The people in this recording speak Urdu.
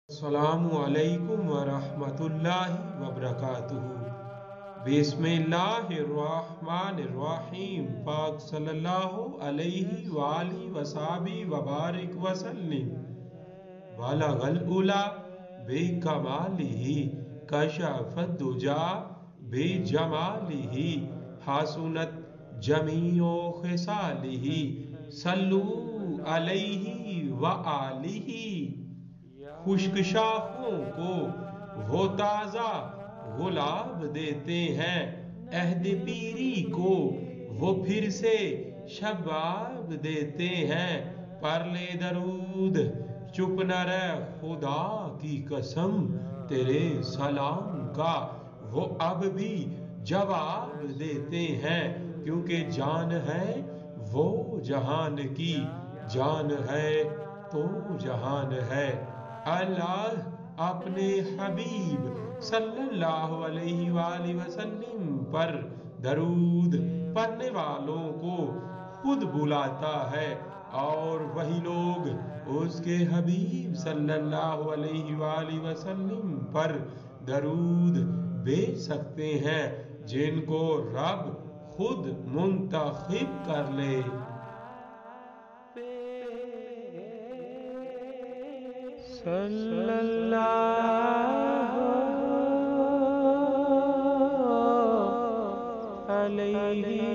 السلام علیکم ورحمۃ اللہ وبرکاتہ۔ بسم اللہ الرحمن الرحیم۔ پاک صلی اللہ علیہ وآلہ وصحبہ وبارک وسلم۔ بلغ العلا بکمالہ کشف الدجی بجمالہ حسنت جمیع خصالہ صلو علیہ وآلہ۔ خشک شاخوں کو وہ تازہ گلاب دیتے ہیں، عہد پیری کو وہ پھر سے شباب دیتے ہیں۔ پر لے درود چپ نہ رہ خدا کی قسم، تیرے سلام کا وہ اب بھی جواب دیتے ہیں۔ کیونکہ جان ہے وہ جہان کی، جان ہے تو جہان ہے۔ اللہ اپنے حبیب صلی اللہ علیہ وآلہ وسلم پر درود پڑھنے والوں کو خود بلاتا ہے، اور وہی لوگ اس کے حبیب صلی اللہ علیہ وآلہ وسلم پر درود بھیج سکتے ہیں جن کو رب خود منتخب کر لے۔ صلی اللہ علیہ